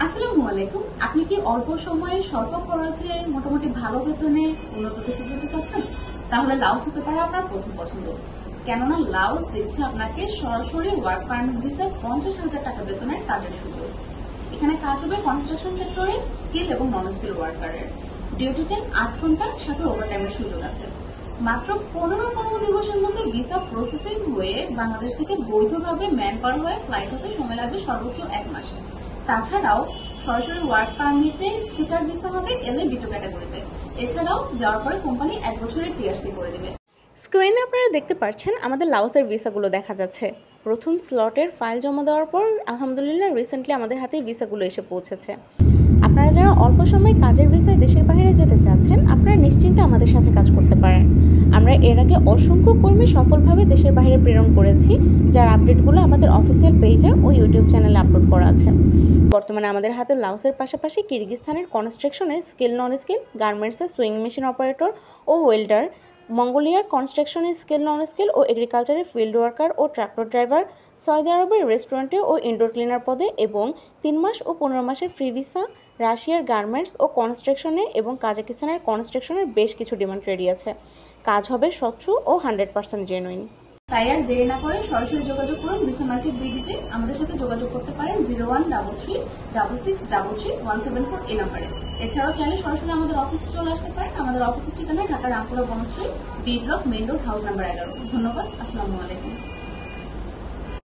আসসালামু আলাইকুম। আপনি কি অল্প সময়ে স্বল্প খরচে মোটামুটি ভালো বেতনে উন্নত দেশে যেতে চাচ্ছেন? তাহলে লাওস হতে পারে আপনার প্রথম পছন্দ। কেননা লাওস দিচ্ছে আপনাকে সরাসরি ওয়ার্ক পারমিট ভিসায় 50,000 টাকা বেতনের কাজের সুযোগ। এখানে কাজ হবে কনস্ট্রাকশন সেক্টরে স্কিল এবং নন স্কিল ওয়ার্কারের। ডিউটি টাইম 8 ঘন্টা, সাথে ওভারটাইমের সুযোগ আছে। মাত্র 15 কর্মদিবসের মধ্যে ভিসা প্রসেসিং হয়ে বাংলাদেশ থেকে বৈধভাবে ম্যান পাওয়ার হয়ে ফ্লাইট হতে সময় লাগবে সর্বোচ্চ 1 মাস। তাছাড়াও সরাসরি ওয়ার্ক পারমিটে স্টিকার ভিসা হবে এলএ বিটো ক্যাটাগরিতে। এছাড়াও যাওয়ার পরে কোম্পানি 1 বছরের টিআরসি করে দেবে। স্ক্রিনে আপনারা দেখতে পাচ্ছেন আমাদের লাওসের ভিসাগুলো দেখা যাচ্ছে। প্রথম স্লটের ফাইল জমা দেওয়ার পর আলহামদুলিল্লাহ রিসেন্টলি আমাদের হাতে ভিসাগুলো এসে পৌঁছেছে। আপনারা যারা অল্প সময় কাজের ভিসায় দেশের বাইরে যেতে চাচ্ছেন, আপনারা নিশ্চিন্তে আমাদের সাথে কাজ করতে পারেন। আমরা এর আগে অসংখ্য কর্মী সফলভাবে দেশের বাইরে প্রেরণ করেছি, যার আপডেটগুলো আমাদের অফিসিয়াল পেজে ও ইউটিউব চ্যানেলে আপলোড করা আছে। বর্তমানে আমাদের হাতে লাওসের পাশাপাশি কিরগিজস্তানের কনস্ট্রাকশনে স্কিল নন স্কিল, গার্মেন্টসের সুইং মেশিন অপারেটর ও ওয়েল্ডার, মঙ্গোলিয়ার কনস্ট্রাকশনে স্কিল নন স্কিল ও এগ্রিকালচারে ফিল্ড ওয়ার্কার ও ট্রাক্টর ড্রাইভার, সৌদি আরবের রেস্টুরেন্টে ও ইনডোর ক্লিনার পদে এবং 3 মাস ও 15 মাসের ফ্রি ভিসা, রাশিয়ার গার্মেন্টস ও কনস্ট্রাকশনে এবং কাজাকিস্তানের কনস্ট্রাকশনের বেশ কিছু ডিমান্ড রেডি আছে। কাজ হবে স্বচ্ছ ও 100% জেনুইন। তাই আর দেরি না করে সরাসরি যোগাযোগ করুন ভিসা মার্কেট বিডিতে। আমাদের সাথে যোগাযোগ করতে পারেন 0133663174 এই নাম্বারে। এছাড়াও চাইলে সরাসরি আমাদের অফিসে চলে আসতে পারেন। আমাদের অফিসের ঠিকানা Dhaka Rampura Banasree B block, main road, house number 11। ধন্যবাদ। আসসালামু আলাইকুম।